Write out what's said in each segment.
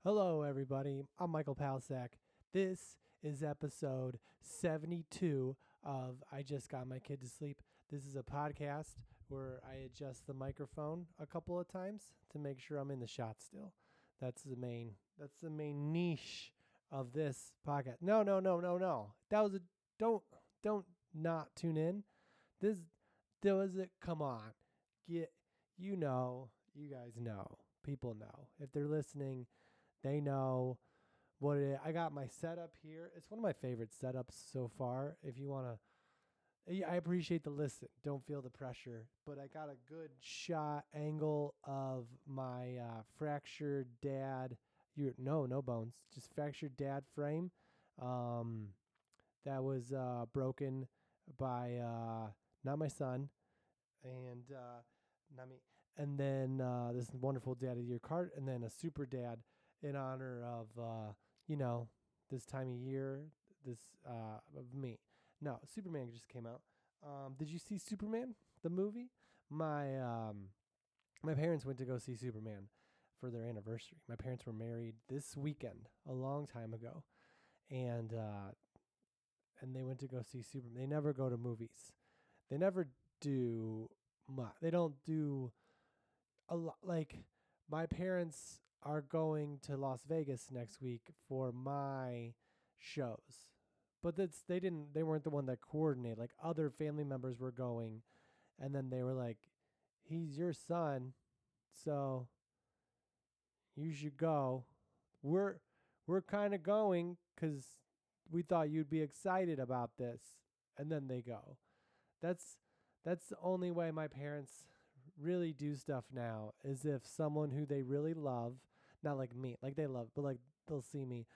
Hello, everybody. I'm Michael Palsak. This is episode 72 of I Just Got My Kid to Sleep. This is a podcast where I adjust the microphone a couple of times to make sure I'm in the shot still. That's the main niche of this podcast. No. That was a don't not tune in. This there was a come on. Get you guys know. People know. If they're listening, they know what it is. I got my setup here. It's one of my favorite setups so far. If you want to, I appreciate the listen. Don't feel the pressure. But I got a good shot angle of my fractured dad. No bones, just fractured dad frame. Um, that was broken by not my son and not me. And then this wonderful Dad of the Year card, and then a super dad in honor of this time of year, this of me. No, Superman just came out. Did you see Superman the movie? My my parents went to go see Superman for their anniversary. My parents were married this weekend, a long time ago, and they went to go see Superman. They never go to movies. They never do much. They don't do a lot. Like my parents are going to Las Vegas next week for my shows, but they weren't the one that coordinated. Like other family members were going, and then they were like, "He's your son, so you should go." We're we're kind of going because we thought you'd be excited about this, and then they go. That's that's the only way my parents really do stuff now is if someone who they really love, not like me, like they love, but like they'll see me,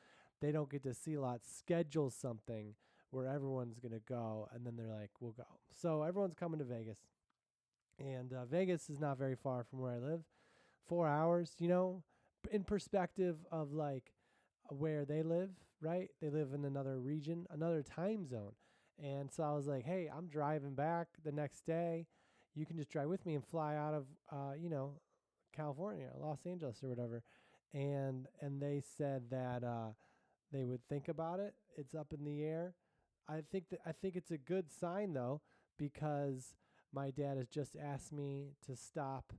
they don't get to see a lot, schedule something where everyone's gonna go, and then they're like, we'll go. So everyone's coming to Vegas, and Vegas is not very far from where I live, 4 hours, in perspective of like where they live, right? They live in another region, another time zone. And so I was like, hey, I'm driving back the next day. You can just drive with me and fly out of, California, Los Angeles or whatever. And they said that they would think about it. It's up in the air. I think it's a good sign though, because my dad has just asked me to stop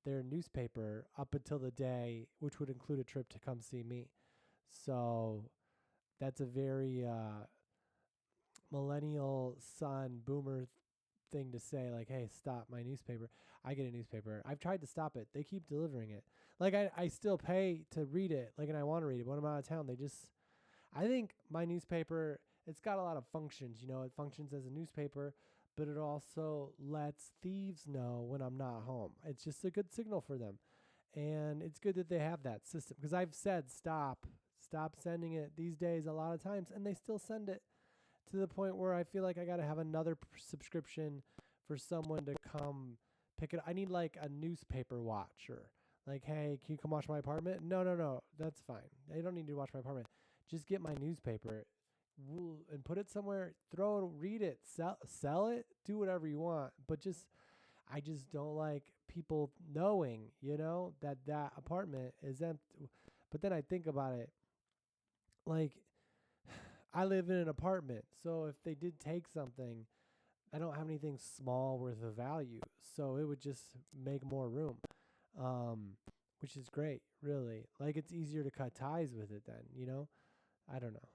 their newspaper up until the day, which would include a trip to come see me. So that's a very millennial son boomer thing to say, like, hey, stop my newspaper. I get a newspaper. I've tried to stop it. They keep delivering it. Like I still pay to read it, like, and I want to read it. When I'm out of town, I think my newspaper, it's got a lot of functions. It functions as a newspaper, but it also lets thieves know when I'm not home. It's just a good signal for them. And it's good that they have that system, because I've said stop sending it these days a lot of times, and they still send it to the point where I feel like I got to have another subscription for someone to come pick it. I need like a newspaper watcher. Like, hey, can you come watch my apartment? No, that's fine. They don't need to watch my apartment. Just get my newspaper and put it somewhere. Throw it, read it, sell it, do whatever you want. But I just don't like people knowing, that apartment is empty. But then I think about it, like I live in an apartment, so if they did take something, I don't have anything small worth of value, so it would just make more room, um, which is great, really. Like it's easier to cut ties with it then. I don't know.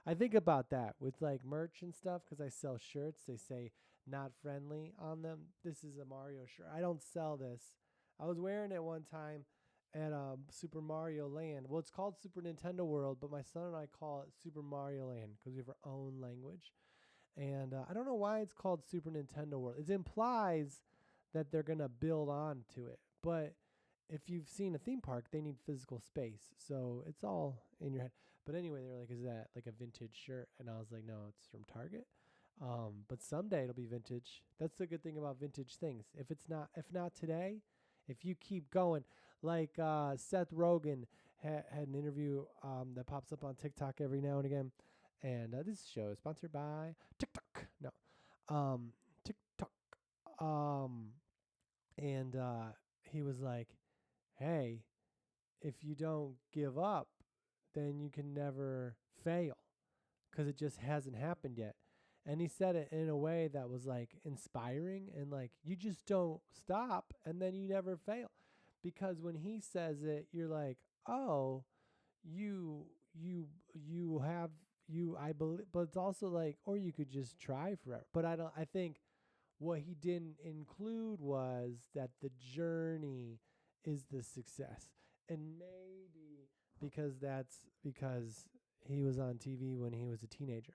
I think about that with like merch and stuff because I sell shirts. They say not friendly on them. This is a Mario shirt. I don't sell this. I was wearing it one time at Super Mario Land. Well, it's called Super Nintendo World, but my son and I call it Super Mario Land because we have our own language. And I don't know why it's called Super Nintendo World. It implies that they're going to build on to it. But if you've seen a theme park, they need physical space. So it's all in your head. But anyway, they were like, is that like a vintage shirt? And I was like, no, it's from Target. But someday it'll be vintage. That's the good thing about vintage things. If not today, if you keep going, like Seth Rogen had an interview that pops up on TikTok every now and again. And this show is sponsored by TikTok. No, TikTok. Um, and he was like, hey, if you don't give up, then you can never fail because it just hasn't happened yet. And he said it in a way that was like inspiring and like you just don't stop and then you never fail. Because when he says it, you're like, oh, you you have you I believe, but it's also like, or you could just try forever. But I think what he didn't include was that the journey is the success. And maybe because he was on TV when he was a teenager.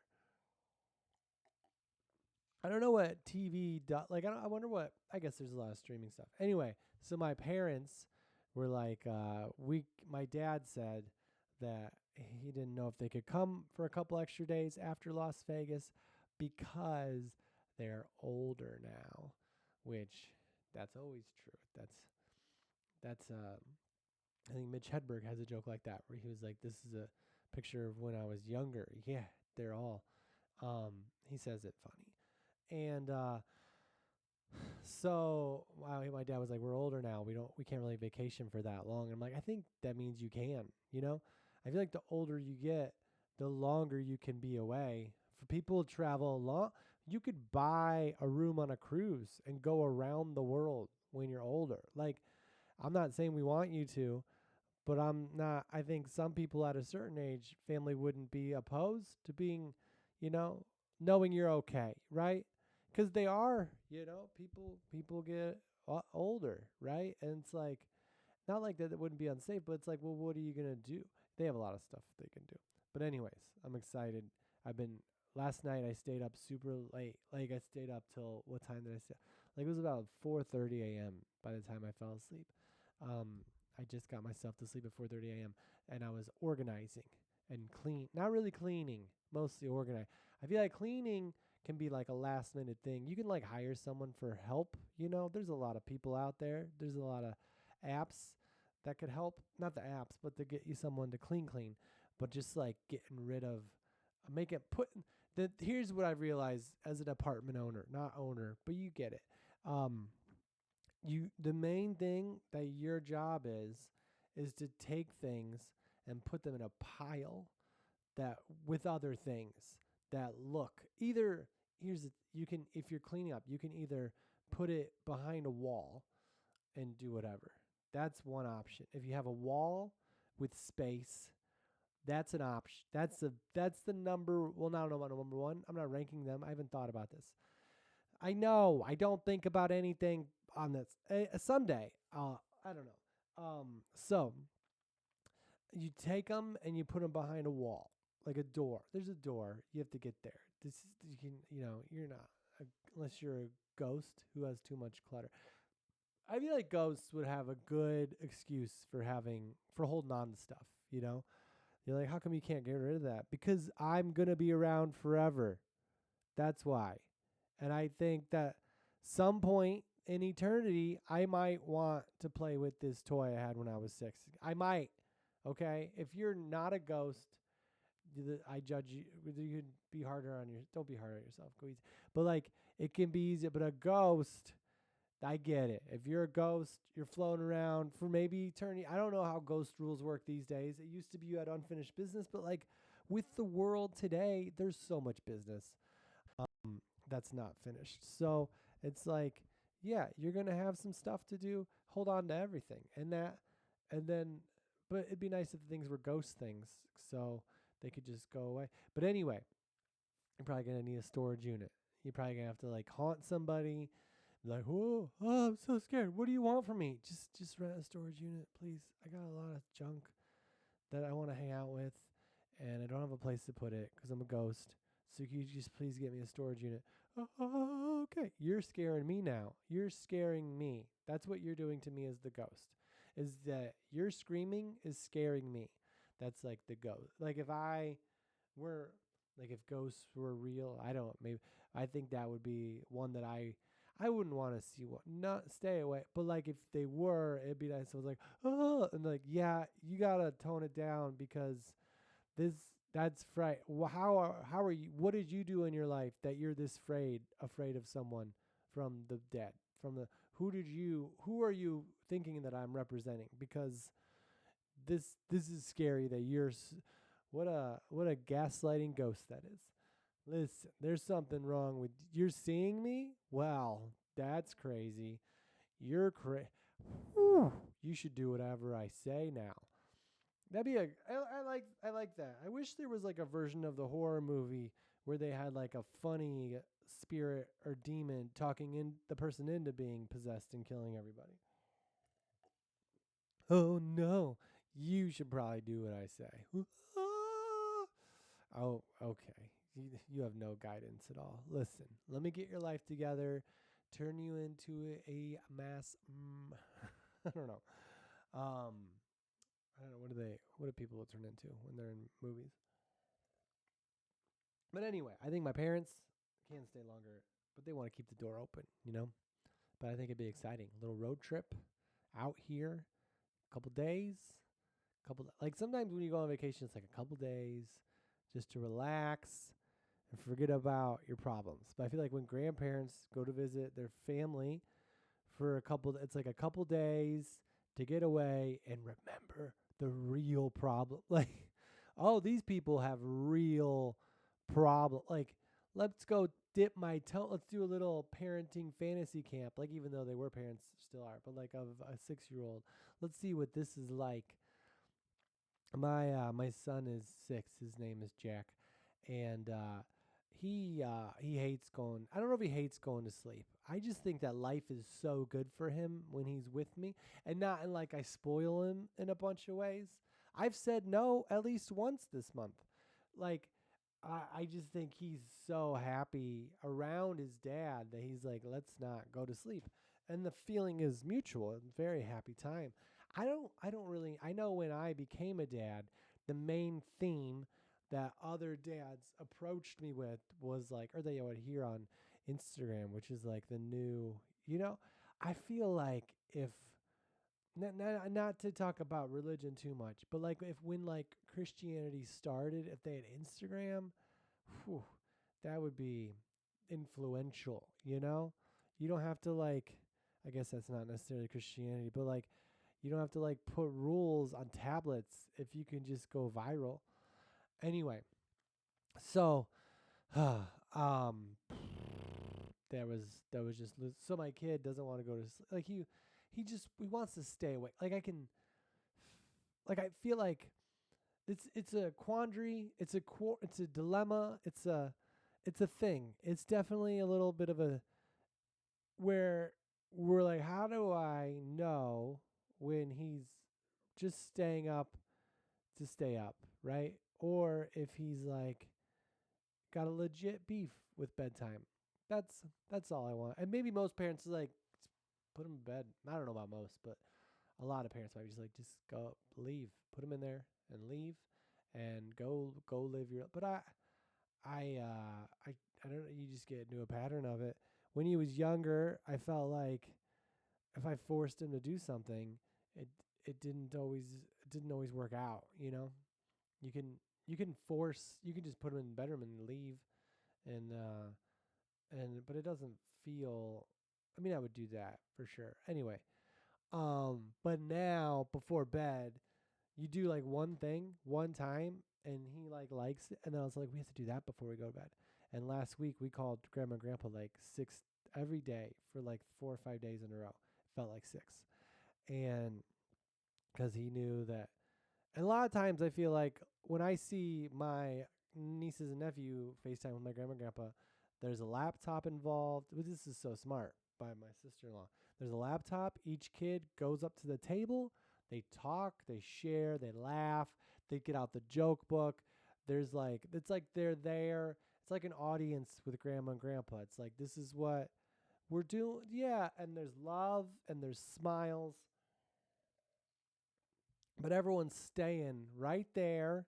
I don't know what TV like. I wonder what. I guess there's a lot of streaming stuff. Anyway, so my parents were like, my dad said that he didn't know if they could come for a couple extra days after Las Vegas because they're older now, which that's always true. That's I think Mitch Hedberg has a joke like that where he was like, "This is a picture of when I was younger." Yeah, they're all. He says it funny, and so my dad was like, "We're older now. We can't really vacation for that long." And I'm like, "I think that means you can. You know, I feel like the older you get, the longer you can be away. For people who travel long, you could buy a room on a cruise and go around the world when you're older. Like, I'm not saying we want you to, but I'm not. I think some people at a certain age, family wouldn't be opposed to being, you know, knowing you're okay, right? Because they are, people get older, right? And it's like not like that it wouldn't be unsafe, but it's like, well, what are you gonna do? They have a lot of stuff they can do. But anyways, I'm excited. I've been last night. I stayed up super late. Like I stayed up till what time did I stay? Like it was about 4:30 a.m. by the time I fell asleep. I just got myself to sleep at 4:30 a.m. and I was organizing and not really cleaning, mostly organizing. I feel like cleaning can be like a last minute thing. You can like hire someone for help. There's a lot of people out there. There's a lot of apps that could help. Not the apps, but to get you someone to clean. But just like getting rid of, make it put. Here's what I've realized as an apartment owner, not owner, but you get it. Um, the main thing that your job is to take things and put them in a pile that with other things that look either you can, if you're cleaning up, you can either put it behind a wall and do whatever. That's one option. If you have a wall with space, that's an option. That's the number. Well, not about number one. I'm not ranking them. I haven't thought about this. I know. I don't think about anything on this. Someday, I don't know. So you take them and you put them behind a wall, like a door. There's a door. You have to get there. You can, you're not unless you're a ghost who has too much clutter. I feel like ghosts would have a good excuse for holding on to stuff. You're like, how come you can't get rid of that? Because I'm gonna be around forever. That's why. And I think that some point in eternity, I might want to play with this toy I had when I was 6. I might. Okay? If you're not a ghost, I judge you. You could be harder on your. Don't be hard on yourself. Go easy. But like, it can be easy. But a ghost, I get it. If you're a ghost, you're floating around for maybe eternity. I don't know how ghost rules work these days. It used to be you had unfinished business, but like with the world today, there's so much business that's not finished. So it's like, yeah, you're gonna have some stuff to do. Hold on to everything, and then, but it'd be nice if things were ghost things, so they could just go away. But anyway, you're probably gonna need a storage unit. You're probably gonna have to like haunt somebody. Like, whoa, oh, I'm so scared. What do you want from me? Just rent a storage unit, please. I got a lot of junk that I want to hang out with, and I don't have a place to put it because I'm a ghost. So can you just please get me a storage unit? Okay. You're scaring me now. You're scaring me. That's what you're doing to me as the ghost. Is that your screaming is scaring me. That's like the ghost. Like if ghosts were real, maybe I think that would be one that I wouldn't want to see one. Not stay away. But like if they were, it'd be nice. I was like, oh, and like, yeah, you gotta tone it down because that's fright. How are you? What did you do in your life that you're this afraid of someone from the dead? Who are you thinking that I'm representing? Because this is scary that what a gaslighting ghost that is. Listen, there's something wrong with you're seeing me? Well, that's crazy. You're You should do whatever I say now. That'd be I like that. I wish there was like a version of the horror movie where they had like a funny spirit or demon talking in the person into being possessed and killing everybody. Oh no, you should probably do what I say. Oh, okay. You have no guidance at all. Listen, let me get your life together, turn you into a mass. I don't know. Um, I don't know. What do people turn into when they're in movies? But anyway, I think my parents can stay longer, but they want to keep the door open, you know? But I think it'd be exciting. A little road trip out here, a couple days, like sometimes when you go on vacation, it's like a couple days just to relax and forget about your problems. But I feel like when grandparents go to visit their family for it's like a couple days to get away and remember the real problem. Like, oh, these people have real problem. Like, let's go dip my toe. Let's do a little parenting fantasy camp. Like, even though they were parents, still are, but like of a 6-year-old. Let's see what this is like. My son is 6. His name is Jack, and he hates going. I don't know if he hates going to sleep. I just think that life is so good for him when he's with me, and not in like I spoil him in a bunch of ways. I've said no at least once this month. Like I just think he's so happy around his dad that he's like, let's not go to sleep. And the feeling is mutual. Very happy time. I don't really I know when I became a dad, the main theme that other dads approached me with was like, or they would hear on Instagram, which is like the new, you know, I feel like if not to talk about religion too much, but like if when like Christianity started, if they had Instagram, whew, that would be influential, you know? You don't have to like I guess that's not necessarily Christianity, but like you don't have to like put rules on tablets if you can just go viral. Anyway, so um that was just so my kid doesn't want to go to like he wants to stay awake. Like I feel like it's a quandary, it's a dilemma, it's a thing. It's definitely a little bit of a where we're like, how do I know when he's just staying up to stay up, right? Or if he's like got a legit beef with bedtime. That's all I want. And maybe most parents is like put him in bed. I don't know about most, but a lot of parents might be just go leave, put him in there and leave, and go live your. But I don't know. You just get into a pattern of it. When he was younger, I felt like if I forced him to do something, it it didn't always work out. You know, you can you can just put him in the bedroom and leave, and but it doesn't feel. I mean, I would do that for sure. Anyway, but now before bed, you do like one thing one time, and he like likes it, and then I was like, we have to do that before we go to bed. And last week we called grandma and grandpa like 6 every day for like 4 or 5 days in a row. It felt like 6, and because he knew that. And a lot of times I feel like when I see my nieces and nephew FaceTime with my grandma and grandpa, there's a laptop involved. This is so smart by my sister-in-law. There's a laptop. Each kid goes up to the table. They talk. They share. They laugh. They get out the joke book. There's like, it's like they're there. It's like an audience with grandma and grandpa. It's like, this is what we're doing. Yeah. And there's love and there's smiles. But everyone's staying right there,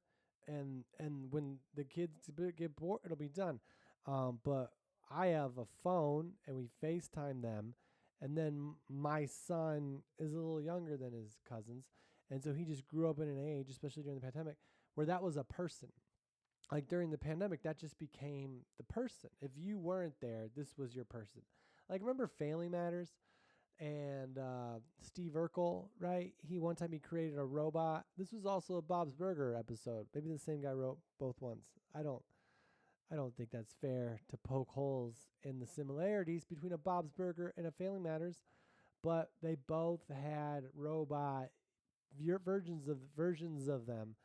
and when the kids get bored, it'll be done. But I have a phone, and we FaceTime them, and then my son is a little younger than his cousins, and so he just grew up in an age, especially during the pandemic, where that was a person. Like during the pandemic, that just became the person. If you weren't there, this was your person. Like remember Family Matters? And Steve Urkel, right? One time he created a robot. This was also a Bob's Burger episode. Maybe the same guy wrote both ones. I don't think that's fair to poke holes in the similarities between a Bob's Burger and a Failing Matters, but they both had robot versions of them.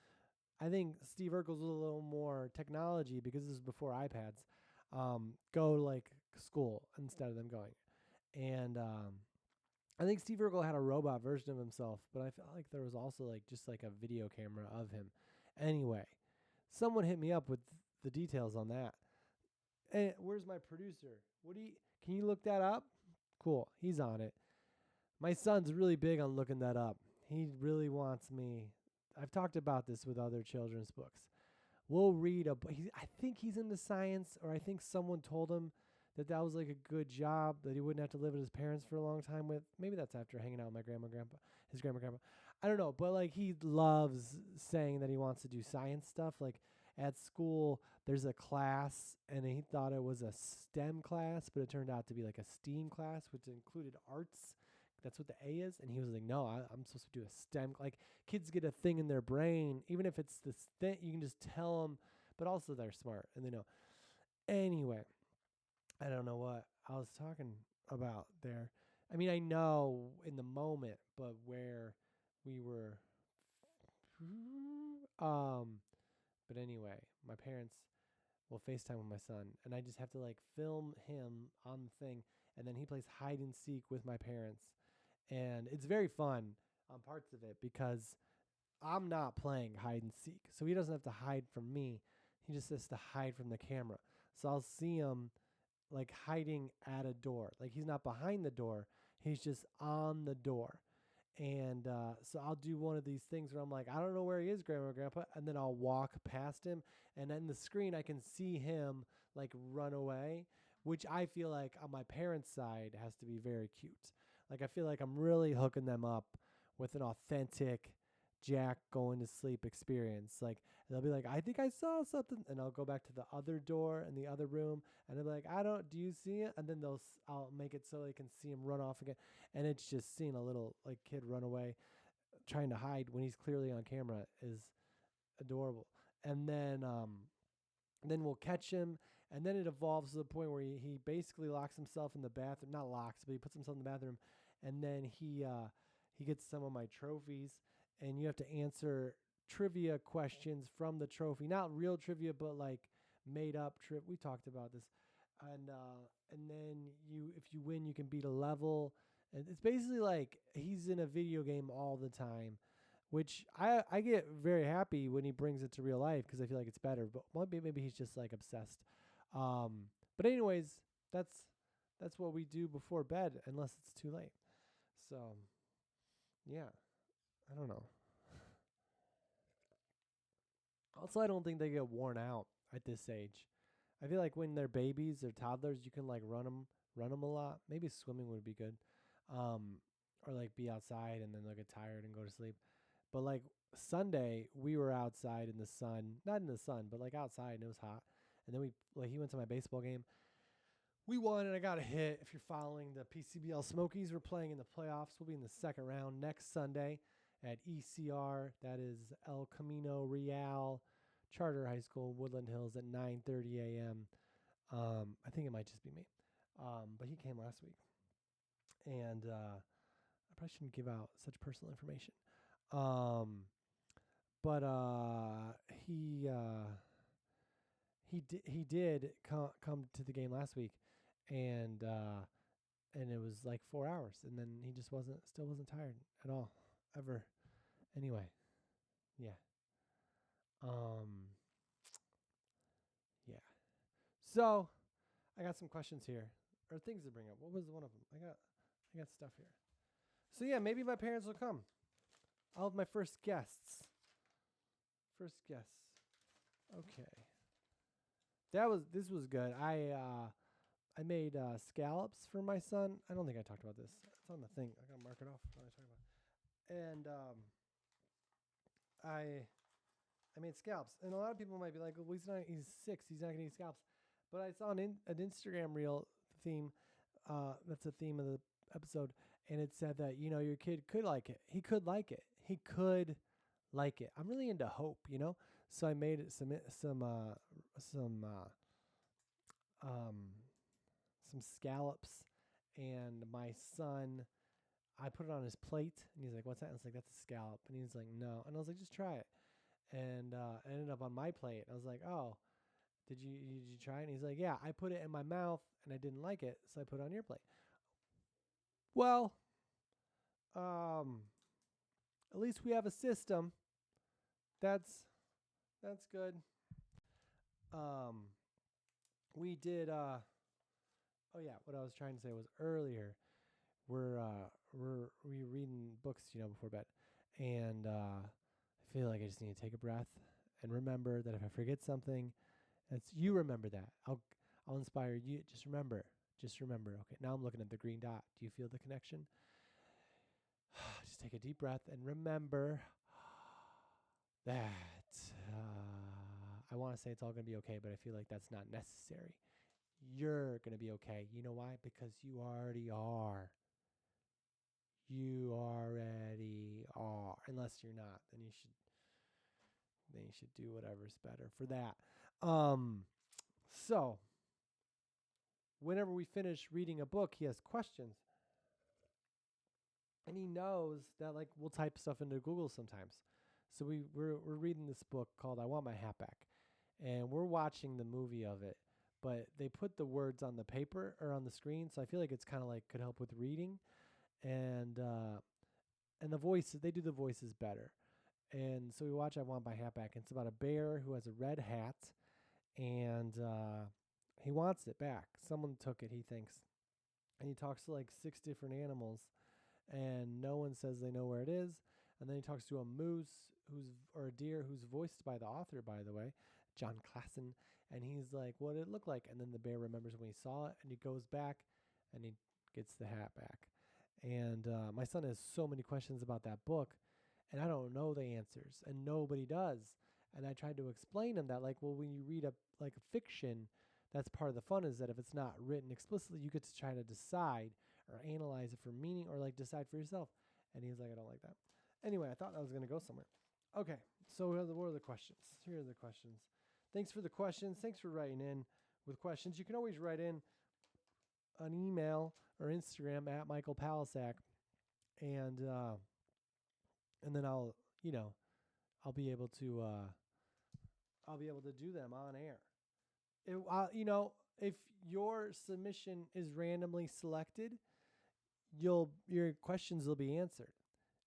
I think Steve Urkel's was a little more technology because this is before iPads. Go to like school instead of them going, and I think Steve Urkel had a robot version of himself, but I felt like there was also like just like a video camera of him. Anyway, someone hit me up with the details on that. And where's my producer? Can you look that up? Cool, he's on it. My son's really big on looking that up. He really wants me. I've talked about this with other children's books. We'll read I think he's into science, or I think someone told him that was like a good job, that he wouldn't have to live with his parents for a long time with. Maybe that's after hanging out with my his grandpa. I don't know, but like he loves saying that he wants to do science stuff. Like at school, there's a class, and he thought it was a STEM class, but it turned out to be like a STEAM class, which included arts. That's what the A is. And he was like, no, I'm supposed to do a STEM. Like kids get a thing in their brain, even if it's this thing, you can just tell them, but also they're smart and they know. Anyway, I don't know what I was talking about there. I mean, I know in the moment, but where we were, but anyway, my parents will FaceTime with my son, and I just have to like film him on the thing, and then he plays hide and seek with my parents, and it's very fun on parts of it because I'm not playing hide and seek, so he doesn't have to hide from me. He just has to hide from the camera. So I'll see him like hiding at a door. Like he's not behind the door. He's just on the door. And so I'll do one of these things where I'm like, I don't know where he is, Grandma or Grandpa. And then I'll walk past him. And then the screen, I can see him like run away, which I feel like on my parents' side has to be very cute. Like I feel like I'm really hooking them up with an authentic Jack going to sleep experience. Like they'll be like, I think I saw something, and I'll go back to the other door in the other room, and they'll be like, do you see it? And then I'll make it so they can see him run off again, and it's just seeing a little like kid run away, trying to hide when he's clearly on camera is adorable. And then we'll catch him, and then it evolves to the point where he basically locks himself in the bathroom. Not locks, but he puts himself in the bathroom, and then he gets some of my trophies, and you have to answer trivia questions from the trophy. Not real trivia, but like made up trivia. We talked about this. And then if you win, you can beat a level. And it's basically like he's in a video game all the time, which I get very happy when he brings it to real life because I feel like it's better. But maybe he's just like obsessed. But anyways, that's what we do before bed, unless it's too late. So, yeah, I don't know. Also, I don't think they get worn out at this age. I feel like when they're babies or toddlers, you can like run them a lot. Maybe swimming would be good, or like be outside and then they'll get tired and go to sleep. But like Sunday, we were outside in the sun, not in the sun, but like outside, and it was hot. And then he went to my baseball game. We won, and I got a hit. If you're following the PCBL Smokies, we're playing in the playoffs. We'll be in the second round next Sunday at ECR. That is El Camino Real Charter High School, Woodland Hills, at 9:30 a.m. I think it might just be me, but he came last week, and I probably shouldn't give out such personal information. But he did come to the game last week, and it was like 4 hours, and then he just still wasn't tired at all, ever. Anyway, yeah. Yeah. So I got some questions here, or things to bring up. What was one of them? I got stuff here. So yeah, maybe my parents will come. I'll have my first guests. Okay. This was good. I made scallops for my son. I don't think I talked about this. It's on the thing. I gotta mark it off when I talk about it. And I made scallops, and a lot of people might be like, "Well, he's 6. He's not gonna eat scallops." But I saw an Instagram reel theme. That's the theme of the episode, and it said that your kid could like it. He could like it. He could like it. I'm really into hope. So I made it some um some scallops, and my son, I put it on his plate, and he's like, "What's that?" And I was like, "That's a scallop," and he's like, "No," and I was like, "Just try it," and it ended up on my plate. I was like, "Oh, did you try it?" And he's like, "Yeah, I put it in my mouth and I didn't like it, so I put it on your plate." Well, um, at least we have a system. That's that's good. Um, we did. Oh yeah, what I was trying to say was earlier. We reading books, before bed, and I feel like I just need to take a breath and remember that if I forget something, it's you remember that. I'll inspire you. Just remember. Just remember. Okay, now I'm looking at the green dot. Do you feel the connection? Just take a deep breath and remember that I want to say it's all going to be okay, but I feel like that's not necessary. You're going to be okay. You know why? Because you already are. You already are. Unless you're not, then you should do whatever's better for that. Um so whenever we finish reading a book, he has questions. And he knows that like we'll type stuff into Google sometimes. So we're reading this book called I Want My Hat Back, and we're watching the movie of it, but they put the words on the paper or on the screen, so I feel like it's kind of like could help with reading, and the voices, they do the voices better. And so we watch I Want My Hat Back. And it's about a bear who has a red hat, and he wants it back. Someone took it, he thinks, and he talks to like 6 different animals, and no one says they know where it is. And then he talks to a moose or a deer who's voiced by the author, by the way, John Klassen, and he's like, "What did it look like?" And then the bear remembers when he saw it, and he goes back, and he gets the hat back. And my son has so many questions about that book, and I don't know the answers, and nobody does. And I tried to explain him that, like, well, when you read a fiction, that's part of the fun is that if it's not written explicitly, you get to try to decide or analyze it for meaning or like decide for yourself. And he's like, I don't like that. Anyway, I thought I was going to go somewhere. Okay, so what are the questions? Here are the questions. Thanks for the questions. Thanks for writing in with questions. You can always write in an email or Instagram at Michael Palisak, and then I'll be able to do them on air. If your submission is randomly selected, your questions will be answered.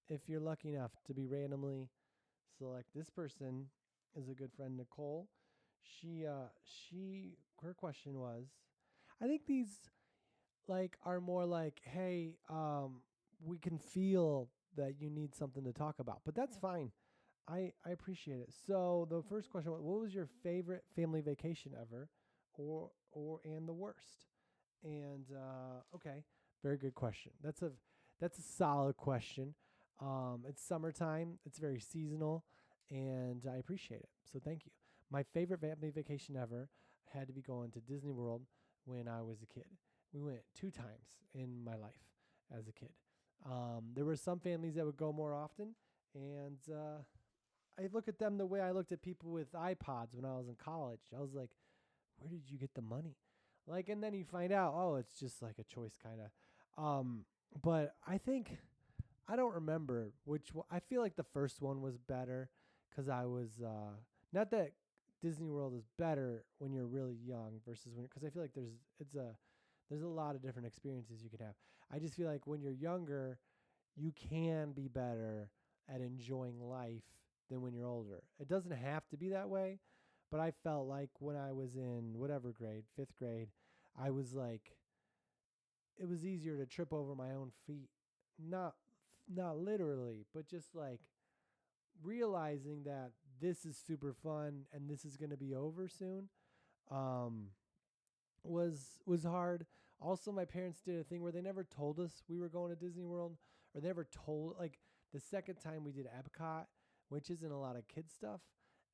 If you're lucky enough to be randomly select, this person is a good friend, Nicole. Her question was, I think these like are more like, hey, we can feel that you need something to talk about, but that's fine. I appreciate it. So the first question was, what was your favorite family vacation ever, and the worst? And okay, very good question. That's a solid question. It's summertime. It's very seasonal, and I appreciate it. So thank you. My favorite family vacation ever had to be going to Disney World when I was a kid. We went 2 times in my life as a kid. There were some families that would go more often, and I look at them the way I looked at people with iPods when I was in college. I was like, where did you get the money? Like, and then you find out, oh, it's just like a choice kind of. But I don't remember which one. I feel like the first one was better because I was, not that Disney World is better when you're really young versus when, because I feel like there's a lot of different experiences you can have. I just feel like when you're younger, you can be better at enjoying life than when you're older. It doesn't have to be that way, but I felt like when I was in whatever grade, 5th grade, I was like, it was easier to trip over my own feet. Not not literally, but just like realizing that this is super fun and this is going to be over soon. Um was hard. Also, my parents did a thing where they never told us we were going to Disney World, or they never told, like, the second time we did Epcot, which isn't a lot of kid stuff,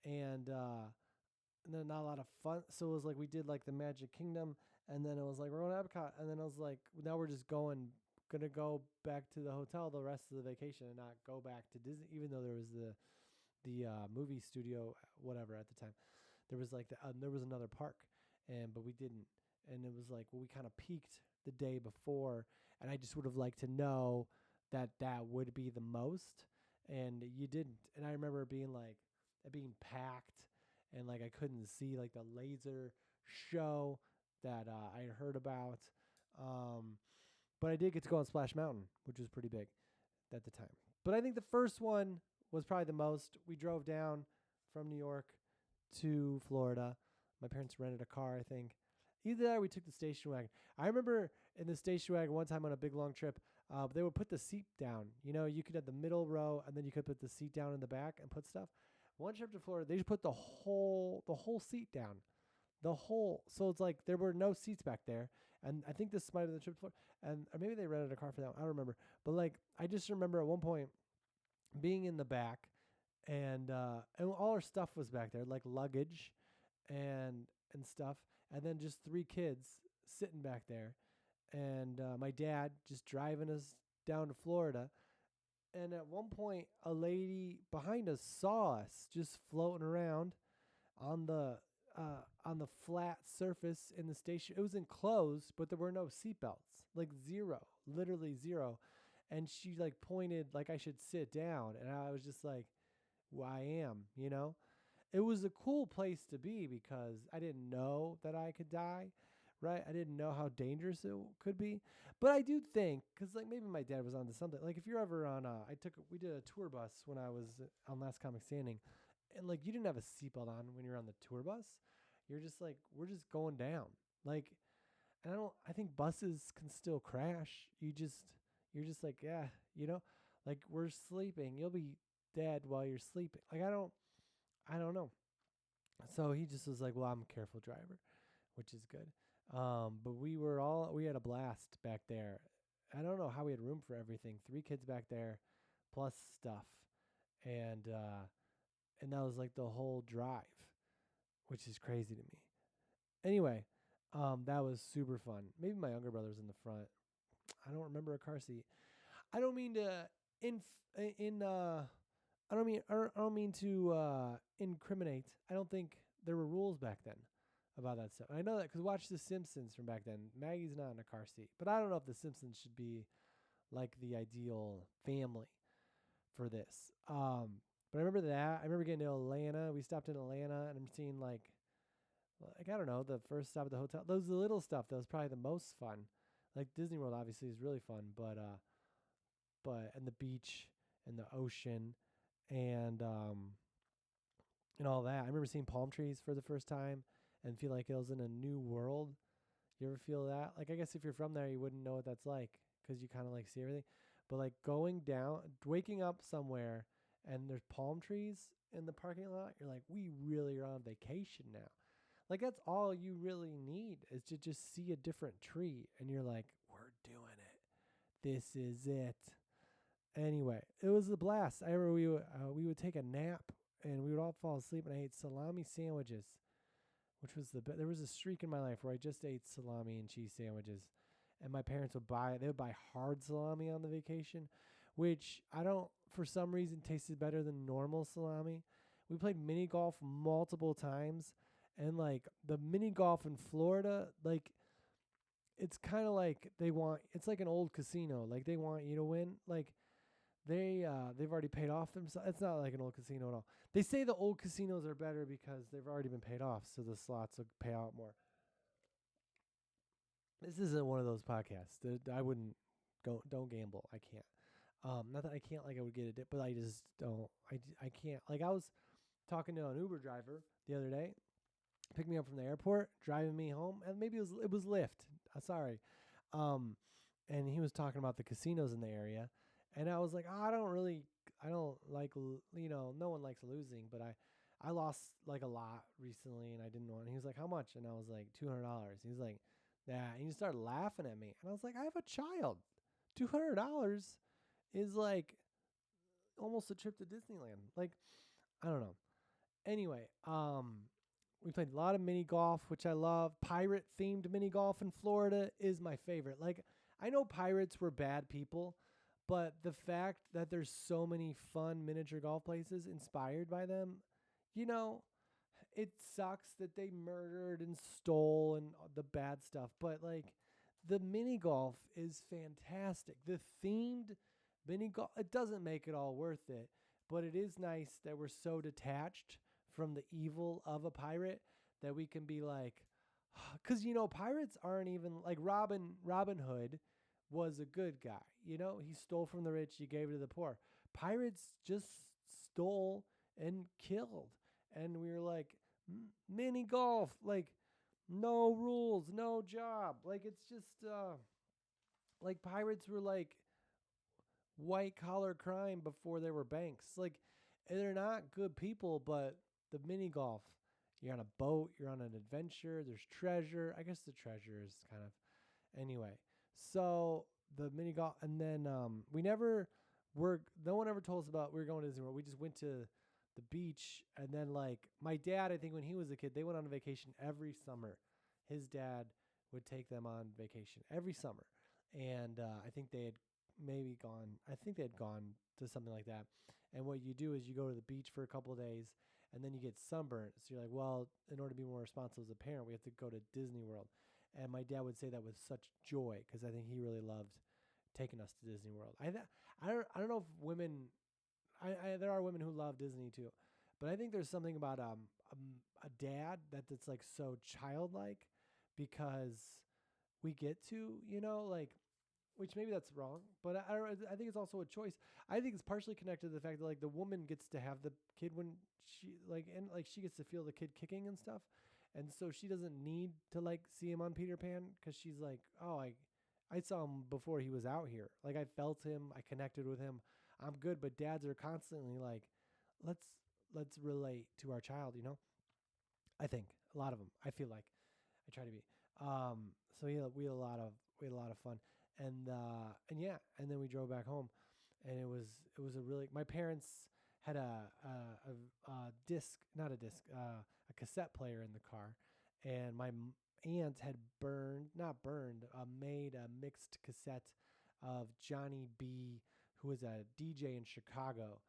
and then not a lot of fun. So it was like we did like the Magic Kingdom, and then it was like we're going to Epcot, and then I was like, now we're just going gonna go back to the hotel the rest of the vacation and not go back to Disney, even though there was the movie studio, whatever at the time. There was like there was another park, but we didn't, and it was like, well, we kind of peaked the day before, and I just would have liked to know that that would be the most, and you didn't. And I remember being like it being packed, and like I couldn't see like the laser show that I had heard about. Um, but I did get to go on Splash Mountain, which was pretty big at the time. But I think the first one was probably the most. We drove down from New York to Florida. My parents rented a car, I think. Either that or we took the station wagon. I remember in the station wagon one time on a big long trip, they would put the seat down. You know, you could have the middle row, and then you could put the seat down in the back and put stuff. One trip to Florida, they just put the whole seat down. So it's like there were no seats back there. And I think this might have been the trip to Florida. And or maybe they rented a car for that one. I don't remember. But like I just remember at one point being in the back, and all our stuff was back there, like luggage and stuff, and then just three kids sitting back there, and my dad just driving us down to Florida. And at one point, a lady behind us saw us just floating around on the flat surface in the station. It was enclosed, but there were no seatbelts, like zero, literally zero. And she like pointed like I should sit down, and I was just like, well, I am, you know. It was a cool place to be because I didn't know that I could die, right? I didn't know how dangerous it could be. But I do think, because like maybe my dad was onto something. Like if you're ever on, we did a tour bus when I was on Last Comic Standing, and like you didn't have a seatbelt on when you're on the tour bus. You're just like, we're just going down. Like, and I think buses can still crash. You're just like, yeah, you know, like we're sleeping. You'll be dead while you're sleeping. Like, I don't know. So he just was like, well, I'm a careful driver, which is good. But we had a blast back there. I don't know how we had room for everything. 3 kids back there, plus stuff. And that was like the whole drive, which is crazy to me. Anyway, that was super fun. Maybe my younger brother was in the front. I don't remember a car seat. I don't mean to I don't mean to incriminate. I don't think there were rules back then about that stuff. I know that because watch The Simpsons from back then. Maggie's not in a car seat, but I don't know if The Simpsons should be like the ideal family for this. But I remember that. I remember getting to Atlanta. We stopped in Atlanta, and I'm seeing like I don't know, the first stop at the hotel. Those little stuff that was probably the most fun. Like Disney World obviously is really fun, but and the beach and the ocean and all that. I remember seeing palm trees for the first time and feel like I was in a new world. You ever feel that? Like I guess if you're from there, you wouldn't know what that's like because you kind of like see everything. But like going down, waking up somewhere and there's palm trees in the parking lot, you're like, we really are on vacation now. Like that's all you really need is to just see a different tree and you're like, we're doing it. This is it. Anyway, it was a blast. I remember we would take a nap and we would all fall asleep, and I ate salami sandwiches, which was there was a streak in my life where I just ate salami and cheese sandwiches, and my parents would buy hard salami on the vacation, which I don't for some reason tasted better than normal salami. We played mini golf multiple times, and like the mini golf in Florida, like it's kind of like it's like an old casino. Like they want you to win. Like they've already paid off themselves. It's not like an old casino at all. They say the old casinos are better because they've already been paid off, so the slots will pay out more. This isn't one of those podcasts. I wouldn't go. Don't gamble. I can't. Not that I can't. Like I would get it, but I just don't. I can't. Like I was talking to an Uber driver the other day, picked me up from the airport, driving me home, and maybe it was Lyft. Sorry. And he was talking about the casinos in the area, and I was like, I don't like, no one likes losing, but I lost like a lot recently, and I didn't want. And he was like, how much? And I was like, $200. He was like, yeah. And he started laughing at me, and I was like, I have a child. $200 is like almost a trip to Disneyland. Like, I don't know. Anyway, we played a lot of mini golf, which I love. Pirate themed mini golf in Florida is my favorite. Like, I know pirates were bad people, but the fact that there's so many fun miniature golf places inspired by them, you know, it sucks that they murdered and stole and the bad stuff, but like the mini golf is fantastic. The themed mini golf, it doesn't make it all worth it, but it is nice that we're so detached from the evil of a pirate that we can be like, because pirates aren't even like Robin Hood was a good guy. He stole from the rich, he gave it to the poor. Pirates just stole and killed, and we were like, mini golf, like no rules, no job. Like it's just like pirates were like white collar crime before they were banks. Like they're not good people, but the mini golf, you're on a boat, you're on an adventure, there's treasure. I guess the treasure is kind of anyway. So the mini golf, and then we never were. No one ever told us about we were going to Disney World. We just went to the beach, and then like my dad, I think when he was a kid, they went on a vacation every summer. His dad would take them on vacation every summer, and I think they had maybe gone. I think they had gone to something like that. And what you do is you go to the beach for a couple of days, and then you get sunburnt. So you're like, well, in order to be more responsible as a parent, we have to go to Disney World. And my dad would say that with such joy because I think he really loved taking us to Disney World. I don't know if women. There are women who love Disney too, but I think there's something about a dad that's like so childlike because we get to like, which maybe that's wrong, but I think it's also a choice. I think it's partially connected to the fact that like the woman gets to have the kid when she like, and like she gets to feel the kid kicking and stuff, and so she doesn't need to like see him on Peter Pan because she's like, oh, I saw him before he was out here. Like I felt him, I connected with him. I'm good, but dads are constantly like, let's let's relate to our child. I think a lot of them. I feel like I try to be. So yeah, we had a lot of fun, and yeah, and then we drove back home, and it was a really. My parents had a disc, not a disc, a cassette player in the car, and my aunt had not burned, made a mixed cassette of Johnny B, who was a DJ in Chicago,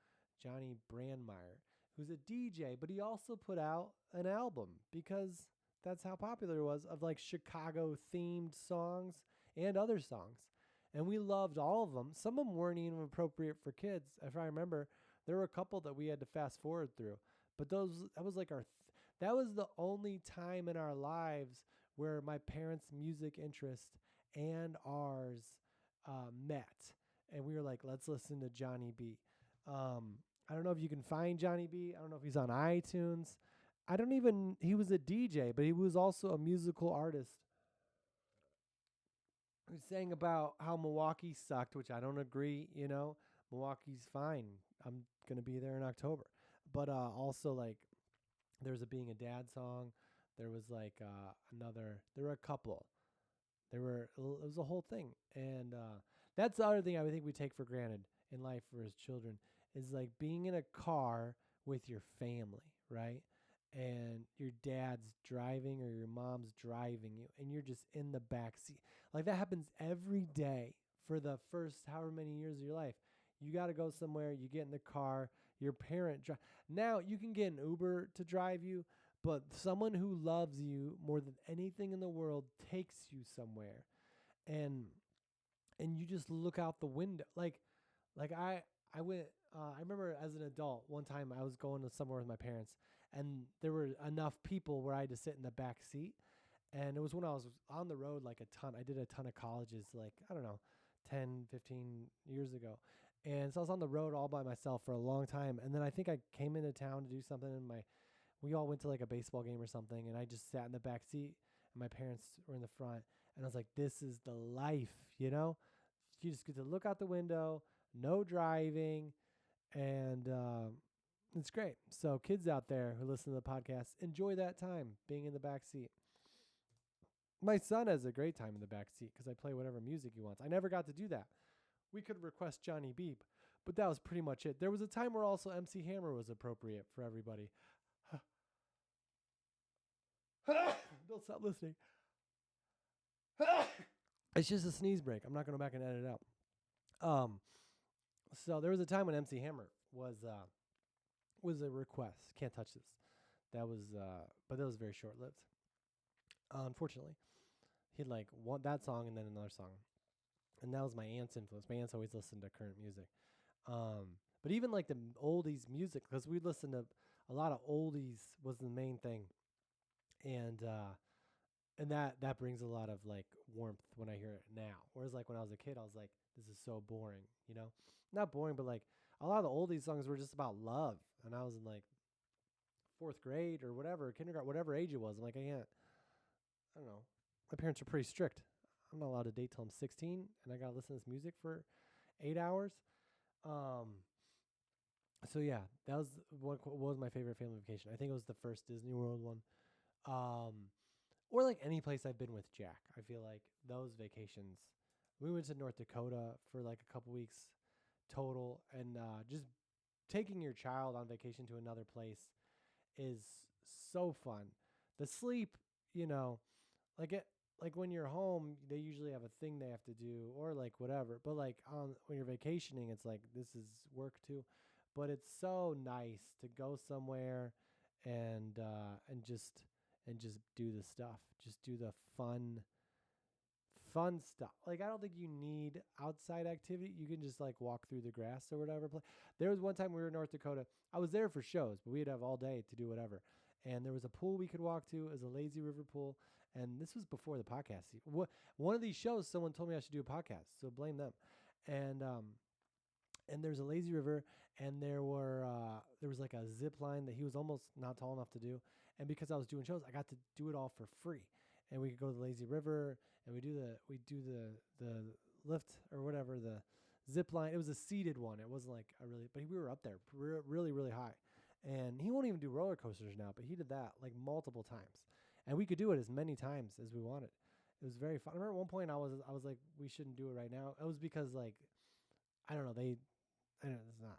Johnny Brandmeier, who's a DJ, but he also put out an album because that's how popular it was, of like Chicago themed songs and other songs. And we loved all of them. Some of them weren't even appropriate for kids. If I remember, there were a couple that we had to fast forward through. But that was like that was the only time in our lives where my parents' music interest and ours met. And we were like, let's listen to Johnny B. I don't know if you can find Johnny B. I don't know if he's on iTunes. He was a DJ, but he was also a musical artist who sang about how Milwaukee sucked, which I don't agree. Milwaukee's fine. I'm going to be there in October. But also, like, there was a Being a Dad song. There was, like, there were a couple. It was a whole thing. And that's the other thing I would think we take for granted in life for as children is, like, being in a car with your family, right? And your dad's driving or your mom's driving you and you're just in the back seat. Like that happens every day for the first however many years of your life. You got to go somewhere, you get in the car, your parent Now you can get an Uber to drive you, but someone who loves you more than anything in the world takes you somewhere. And you just look out the window. Like I went I remember as an adult one time I was going to somewhere with my parents and there were enough people where I had to sit in the back seat. And it was when I was on the road like a ton. I did a ton of colleges, like, I don't know, 10, 15 years ago. And so I was on the road all by myself for a long time. And then I think I came into town to do something and we all went to like a baseball game or something. And I just sat in the back seat and my parents were in the front. And I was like, this is the life. You just get to look out the window, no driving. And it's great. So kids out there who listen to the podcast, enjoy that time being in the back seat. My son has a great time in the back seat because I play whatever music he wants. I never got to do that. We could request Johnny Beep, but that was pretty much it. There was a time where also MC Hammer was appropriate for everybody. Don't stop listening. It's just a sneeze break. I'm not going to go back and edit it out. Um, so there was a time when MC Hammer was a request. Can't touch this. That was, but that was very short lived. Unfortunately, he'd like want that song and then another song, and that was my aunt's influence. My aunts always listened to current music. But even like the oldies music, because we'd listen to a lot of oldies was the main thing, and that brings a lot of like warmth when I hear it now. Whereas like when I was a kid, I was like, this is so boring, you know, not boring, but like a lot of the oldies songs were just about love, and I was in like fourth grade or whatever, kindergarten, whatever age it was. I'm like, I don't know. My parents are pretty strict. I'm not allowed to date till I'm 16, and I gotta listen to this music for 8 hours. Um, so yeah, that was what was my favorite family vacation. I think it was the first Disney World one. Um, or like any place I've been with Jack. I feel like those vacations. We went to North Dakota for like a couple weeks total, and just taking your child on vacation to another place is so fun. The sleep, you know, like it, like when you're home, they usually have a thing they have to do or like whatever. But like on when you're vacationing, it's like this is work too. But it's so nice to go somewhere and just do the stuff. Just do the fun stuff. Like I don't think you need outside activity. You can just like walk through the grass or whatever. There was one time we were in North Dakota. I was there for shows, but we'd have all day to do whatever. And there was a pool we could walk to. It was a lazy river pool. And this was before the podcast. One of these shows, someone told me I should do a podcast, so blame them. And there's a lazy river, and there was like a zip line that he was almost not tall enough to do. And because I was doing shows, I got to do it all for free. And we could go to the lazy river, and we do the lift or whatever, the zip line. It was a seated one. It wasn't like a really, but we were up there really really high. And he won't even do roller coasters now, but he did that like multiple times, and we could do it as many times as we wanted. It was very fun. I remember at one point I was like, we shouldn't do it right now. It was because like I don't know, I don't know, it's not.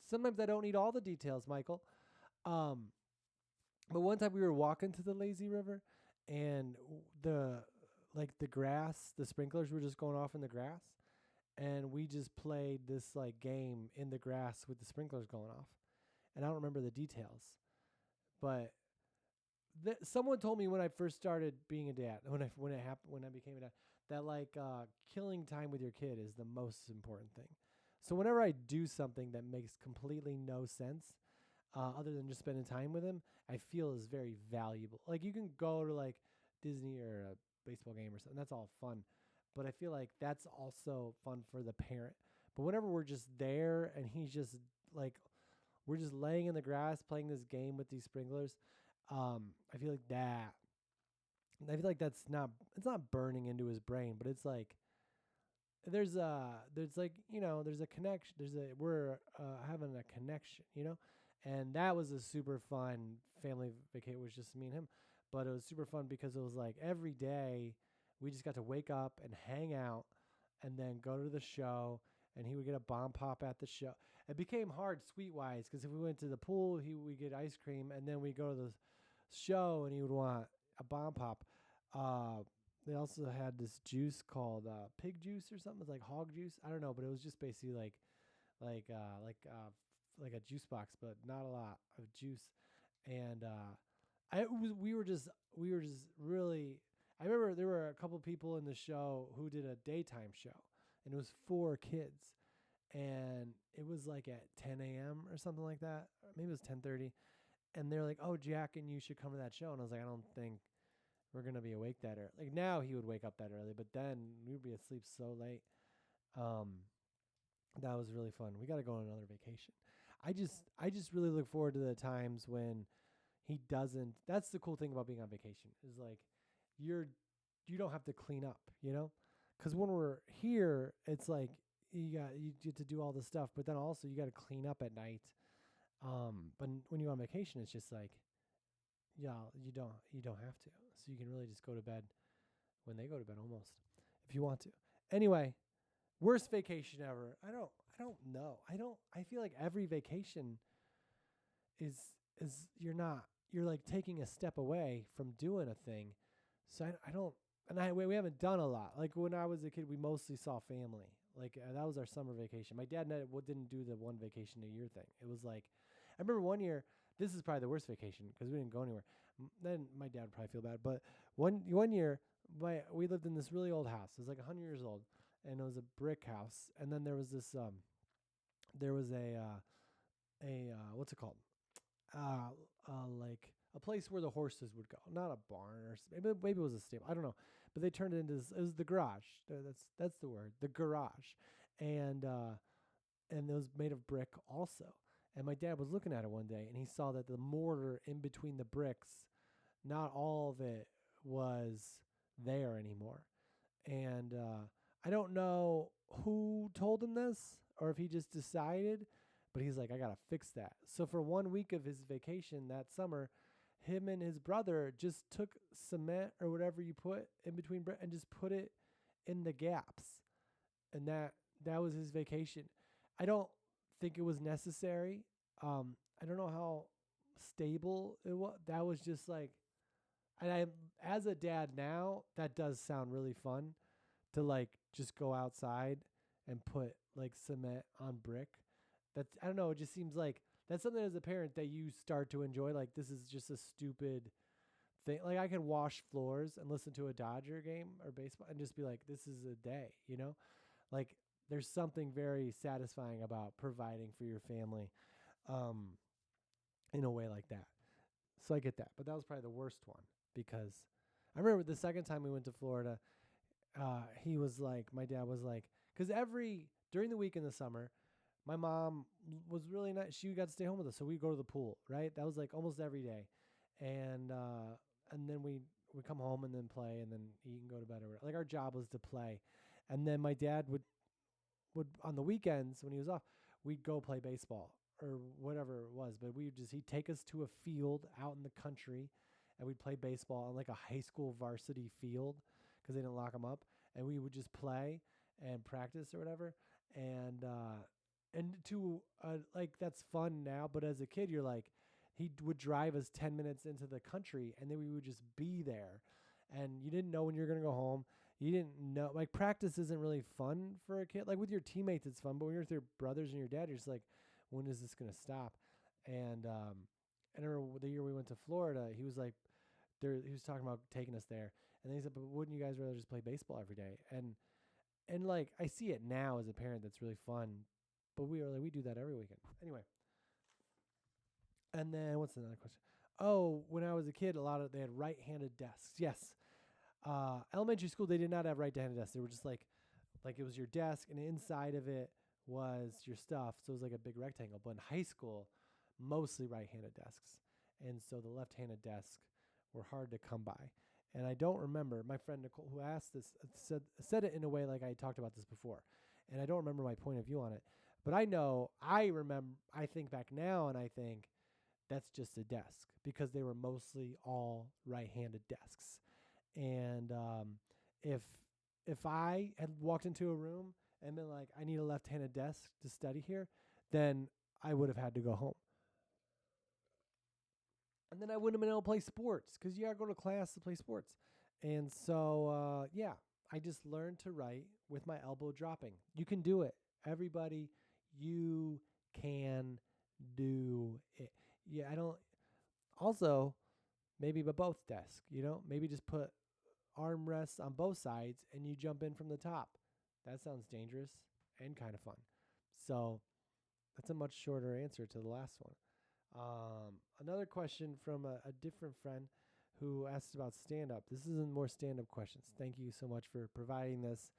Sometimes I don't need all the details, Michael. Um, but one time we were walking to the lazy river, and the grass, the sprinklers were just going off in the grass, and we just played this like game in the grass with the sprinklers going off. And I don't remember the details, but someone told me when I first started being a dad, when I became a dad, that like killing time with your kid is the most important thing. So whenever I do something that makes completely no sense, other than just spending time with him, I feel is very valuable. Like you can go to like Disney or a baseball game or something, that's all fun, but I feel like that's also fun for the parent. But whenever we're just there and he's just like we're just laying in the grass playing this game with these sprinklers, I feel like that. I feel like that's not. It's not burning into his brain, but it's like there's like there's a connection. We're having a connection, and that was a super fun family vacation. It was just me and him, but it was super fun because it was like every day we just got to wake up and hang out, and then go to the show. And he would get a bomb pop at the show. It became hard sweet wise because if we went to the pool, we get ice cream, and then we go to the show, and he would want a bomb pop. They also had this juice called pig juice or something. It's like hog juice. I don't know, but it was just basically like uh, like uh, like a juice box, but not a lot of juice. And we were just really. I remember there were a couple people in the show who did a daytime show, and it was 4 kids, and it was like at 10 a.m. or something like that. Or maybe it was 10:30, and they're like, "Oh, Jack, and you should come to that show." And I was like, "I don't think we're gonna be awake that early." Like now he would wake up that early, but then we would be asleep so late. Um, that was really fun. We got to go on another vacation. I just really look forward to the times when he doesn't. That's the cool thing about being on vacation is like you're you don't have to clean up, because when we're here, it's like you get to do all this stuff, but then also you got to clean up at night. But when you're on vacation, it's just like yeah, you don't have to. So you can really just go to bed when they go to bed almost if you want to. Anyway, worst vacation ever. I don't know. I feel like every vacation is you're like taking a step away from doing a thing. So I don't and we haven't done a lot. Like when I was a kid, we mostly saw family. Like that was our summer vacation. My dad didn't do the one vacation a year thing. It was like, I remember one year. This is probably the worst vacation because we didn't go anywhere. Then my dad would probably feel bad. But one year, we lived in this really old house. It was like 100 years old, and it was a brick house. And then there was this there was what's it called? Like a place where the horses would go, not a barn or maybe it was a stable. I don't know, but they turned it into it was the garage. That's the word, the garage, and it was made of brick also. And my dad was looking at it one day, and he saw that the mortar in between the bricks, not all of it was there anymore. And I don't know who told him this or if he just decided, but he's like, I got to fix that. So for 1 week of his vacation that summer, him and his brother just took cement or whatever you put in between and just put it in the gaps. And that was his vacation. I don't think it was necessary. I don't know how stable it was. That was just like, and as a dad now, that does sound really fun to like just go outside and put like cement on brick. That's, I don't know, it just seems like that's something as a parent that you start to enjoy. Like this is just a stupid thing. Like I can wash floors and listen to a Dodger game or baseball and just be like, this is a day, you know? Like there's something very satisfying about providing for your family in a way like that. So I get that. But that was probably the worst one because I remember the second time we went to Florida, he was like, my dad was like, because during the week in the summer, my mom was really nice. She got to stay home with us, so we'd go to the pool, right? That was like almost every day, and then we come home and then play and then eat and go to bed. Or like our job was to play, and then my dad would on the weekends when he was off, we'd go play baseball or whatever it was. But he'd take us to a field out in the country, and we'd play baseball on like a high school varsity field because they didn't lock them up, and we would just play and practice or whatever, and like that's fun now, but as a kid you're like, he would drive us 10 minutes into the country and then we would just be there, and you didn't know when you're going to go home. You didn't know, like practice isn't really fun for a kid. Like with your teammates it's fun, but when you're with your brothers and your dad, you're just like, when is this going to stop? And I remember the year we went to Florida, he was like, he was talking about taking us there, and then he said, but wouldn't you guys rather just play baseball every day? And like I see it now as a parent, that's really fun. But we do that every weekend. Anyway. And then what's another question? Oh, when I was a kid, they had right-handed desks. Yes. Elementary school, they did not have right-handed desks. They were just like it was your desk, and inside of it was your stuff. So it was like a big rectangle. But in high school, mostly right-handed desks. And so the left-handed desks were hard to come by. And I don't remember, my friend Nicole, who asked this, said it in a way like I talked about this before. And I don't remember my point of view on it. But I think back now and I think that's just a desk because they were mostly all right-handed desks. And if I had walked into a room and been like, I need a left-handed desk to study here, then I would have had to go home. And then I wouldn't have been able to play sports because you got to go to class to play sports. And so, I just learned to write with my elbow dropping. You can do it. Everybody, you can do it. Yeah, I don't. Also, maybe both desks, maybe just put armrests on both sides and you jump in from the top. That sounds dangerous and kind of fun. So that's a much shorter answer to the last one. Another question from a different friend who asked about stand-up. This isn't more stand-up questions. Thank you so much for providing this.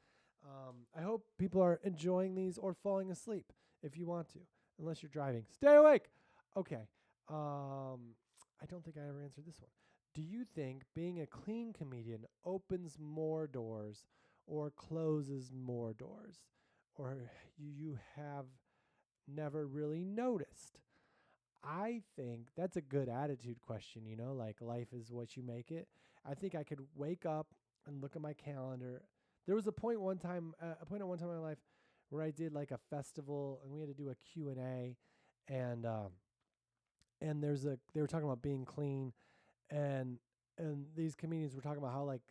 I hope people are enjoying these or falling asleep if you want to, unless you're driving. Stay awake. Okay. I don't think I ever answered this one. Do you think being a clean comedian opens more doors or closes more doors? Or you have never really noticed? I think that's a good attitude question, like life is what you make it. I think I could wake up and look at my calendar. There was a point at one time in my life where I did like a festival and we had to do a Q&A, and they were talking about being clean, and these comedians were talking about how like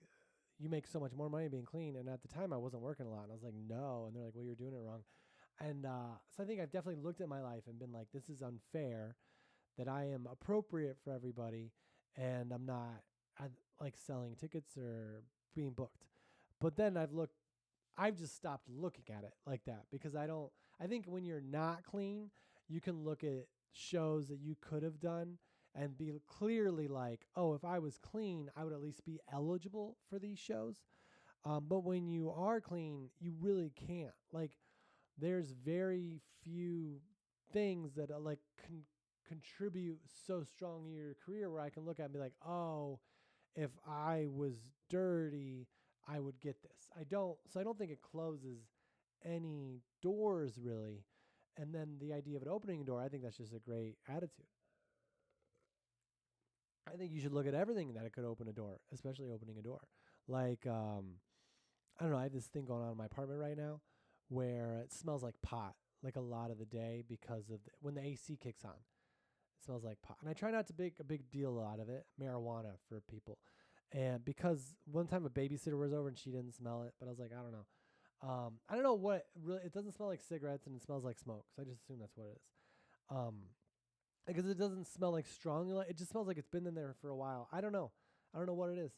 you make so much more money being clean. And at the time I wasn't working a lot. And I was like, no. And they're like, well, you're doing it wrong. And so I think I've definitely looked at my life and been like, this is unfair that I am appropriate for everybody and I'm not like selling tickets or being booked. But then I've just stopped looking at it like that because I think when you're not clean, you can look at shows that you could have done and be clearly like, oh, if I was clean, I would at least be eligible for these shows. But when you are clean, you really can't. Like, there's very few things that contribute so strong to your career where I can look at and be like, oh, if I was dirty, I would get this. I don't think it closes any doors really. And then the idea of it opening a door, I think that's just a great attitude. I think you should look at everything that it could open a door, especially opening a door. Like, I don't know, I have this thing going on in my apartment right now where it smells like pot, like a lot of the day because of when the AC kicks on. It smells like pot. And I try not to make a big deal out of it, marijuana for people. And because one time a babysitter was over and she didn't smell it, but I was like, I don't know. I don't know what really, it doesn't smell like cigarettes and it smells like smoke. So I just assume that's what it is. Because it doesn't smell like strong. It just smells like it's been in there for a while. I don't know. I don't know what it is,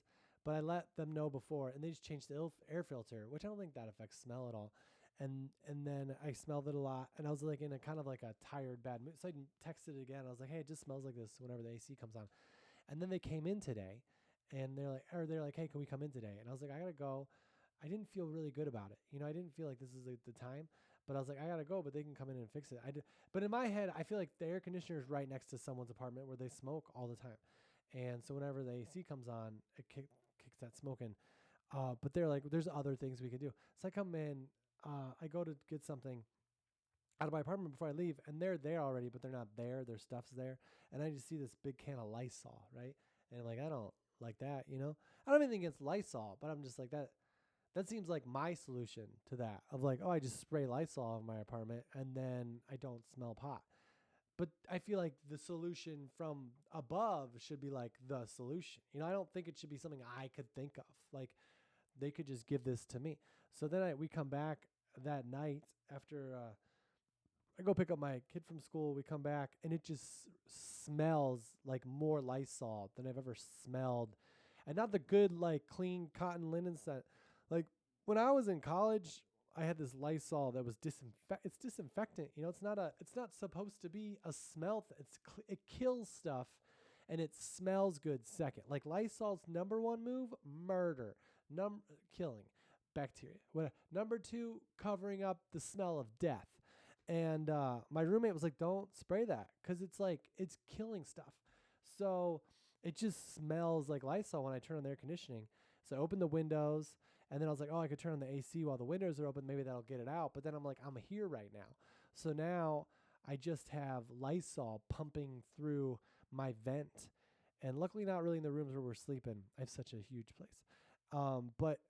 but I let them know before and they just changed the air filter, which I don't think that affects smell at all. And then I smelled it a lot and I was like in a kind of like a tired, bad mood. So I texted it again. I was like, hey, it just smells like this whenever the AC comes on. And then they came in today and they're like, hey, can we come in today? And I was like, I gotta go. I didn't feel really good about it. You know, I didn't feel like this is the time, but I was like, I gotta go, but they can come in and fix it. But in my head, I feel like the air conditioner is right next to someone's apartment where they smoke all the time. And so whenever the AC comes on, it kicks that smoke in. But they're like, there's other things we can do. So I come in, I go to get something out of my apartment before I leave, and they're there already, but they're not there. Their stuff's there. And I just see this big can of Lysol, right? And I'm like, I don't like that, you know? I don't have anything against Lysol, but I'm just like that seems like my solution to that of like, oh, I just spray Lysol in my apartment and then I don't smell pot. But I feel like the solution from above should be like the solution. You know, I don't think it should be something I could think of. Like they could just give this to me. So then we come back that night after I go pick up my kid from school. We come back and it just smells like more Lysol than I've ever smelled. And not the good, like clean cotton linen scent. Like when I was in college, I had this Lysol that was it's disinfectant. You know, it's not supposed to be a smell. It kills stuff and it smells good second. Like Lysol's number one move, murder. Killing bacteria. Number two, covering up the smell of death. And my roommate was like, don't spray that because it's killing stuff. So it just smells like Lysol when I turn on the air conditioning. So I opened the windows and then I was like, oh, I could turn on the AC while the windows are open. Maybe that'll get it out. But then I'm like, I'm here right now. So now I just have Lysol pumping through my vent. And luckily not really in the rooms where we're sleeping. I have such a huge place. But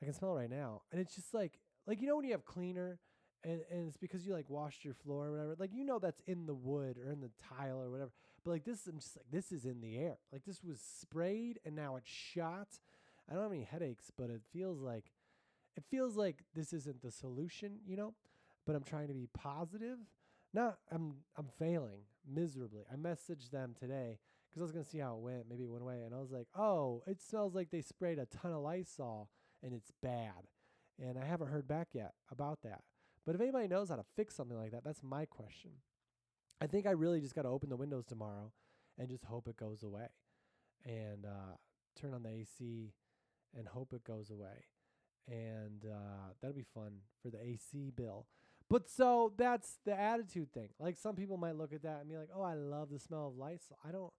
I can smell it right now. And it's just like, you know when you have cleaner and it's because you like washed your floor or whatever, like, you know, that's in the wood or in the tile or whatever. But like this, I'm just like, this is in the air. Like this was sprayed and now it's shot. I don't have any headaches, but it feels like this isn't the solution, you know, but I'm trying to be positive. I'm failing miserably. I messaged them today because I was going to see how it went. Maybe it went away. And I was like, oh, it smells like they sprayed a ton of Lysol and it's bad. And I haven't heard back yet about that. But if anybody knows how to fix something like that, that's my question. I think I really just got to open the windows tomorrow and just hope it goes away and turn on the AC and hope it goes away. And that'll be fun for the AC bill. But so that's the attitude thing. Like some people might look at that and be like, oh, I love the smell of Lysol. I don't.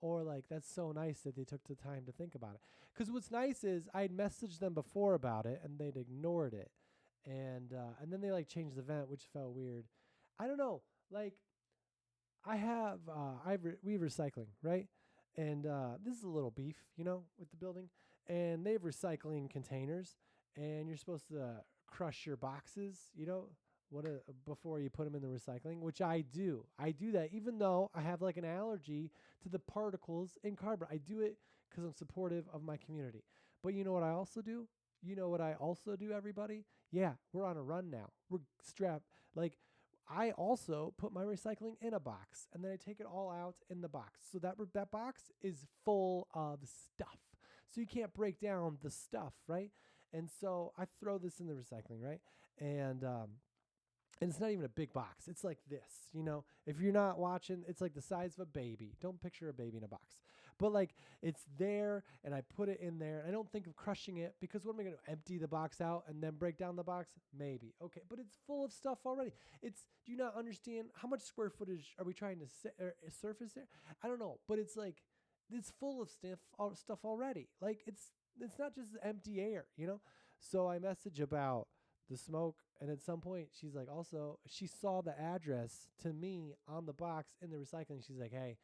Or like, that's so nice that they took the time to think about it. Because what's nice is I'd messaged them before about it and they'd ignored it. And then they like changed the vent, which felt weird. I don't know. Like I have, we have recycling, right? And this is a little beef, you know, with the building. And they have recycling containers. And you're supposed to crush your boxes, you know, before you put them in the recycling, which I do. I do that even though I have like an allergy to the particles in cardboard. I do it because I'm supportive of my community. But you know what I also do? You know what I also do, everybody? Yeah, we're on a run now. We're strapped. Like, I also put my recycling in a box, and then I take it all out in the box. So that box is full of stuff. So you can't break down the stuff, right? And so I throw this in the recycling, right? And it's not even a big box. It's like this, If you're not watching, it's like the size of a baby. Don't picture a baby in a box. But like it's there and I put it in there. I don't think of crushing it because what am I going to empty the box out and then break down the box? Maybe. Okay, but it's full of stuff already. Do you not understand how much square footage are we trying to surface there? I don't know, but it's like it's full of stuff already. Like it's not just empty air. So I message about the smoke. And at some point, she's like, also, she saw the address to me on the box in the recycling. She's like, hey,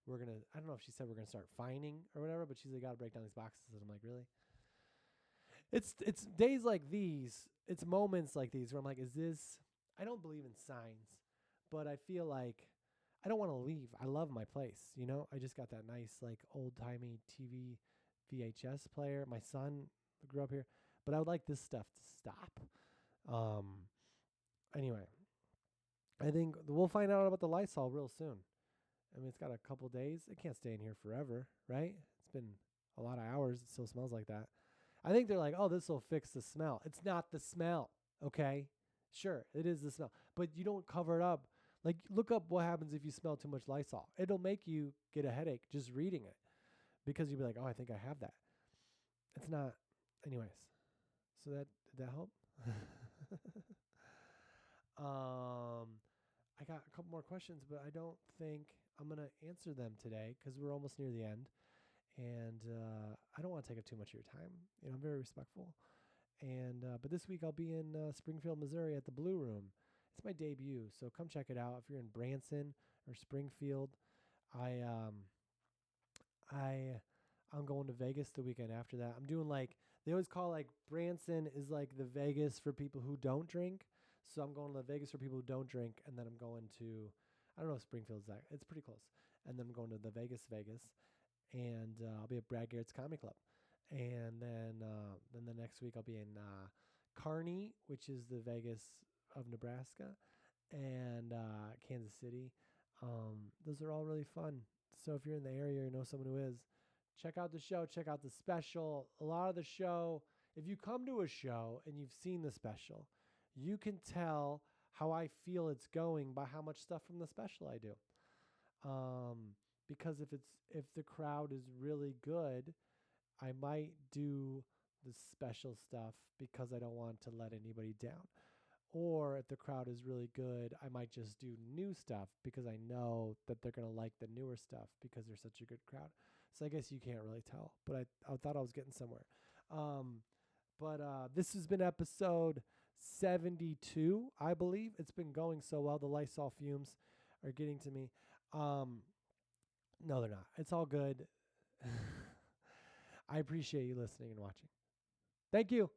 I don't know if she said we're going to start fining or whatever, but she's like, got to break down these boxes. And I'm like, really? It's days like these, it's moments like these where I'm like, I don't believe in signs, but I feel like I don't want to leave. I love my place. I just got that nice, like old timey TV VHS player. My son grew up here, but I would like this stuff to stop. Anyway, I think we'll find out about the Lysol real soon. I mean, it's got a couple days. It can't stay in here forever, right? It's been a lot of hours. It still smells like that. I think they're like, oh, this will fix the smell. It's not the smell, okay? Sure, it is the smell. But you don't cover it up. Like, look up what happens if you smell too much Lysol. It'll make you get a headache just reading it because you'll be like, oh, I think I have that. It's not. Anyways, so did that help? I got a couple more questions, but I don't think I'm going to answer them today because we're almost near the end. And I don't want to take up too much of your time. I'm very respectful. And but this week I'll be in Springfield, Missouri at the Blue Room. It's my debut, so come check it out. If you're in Branson or Springfield, I'm going to Vegas the weekend after that. I'm doing they always call Branson is like the Vegas for people who don't drink. So I'm going to Vegas for people who don't drink, and then I'm going to, I don't know if Springfield's that. It's pretty close. And then I'm going to the Vegas, and I'll be at Brad Garrett's Comedy Club. And then the next week I'll be in Kearney, which is the Vegas of Nebraska, and Kansas City. Those are all really fun. So if you're in the area or you know someone who is, check out the show, check out the special. A lot of the show, if you come to a show and you've seen the special, you can tell how I feel it's going by how much stuff from the special I do. Because if the crowd is really good, I might do the special stuff because I don't want to let anybody down. Or if the crowd is really good, I might just do new stuff because I know that they're going to like the newer stuff because they're such a good crowd. So I guess you can't really tell, but I thought I was getting somewhere. But this has been episode 72, I believe. It's been going so well. The Lysol fumes are getting to me. No, they're not. It's all good. I appreciate you listening and watching. Thank you.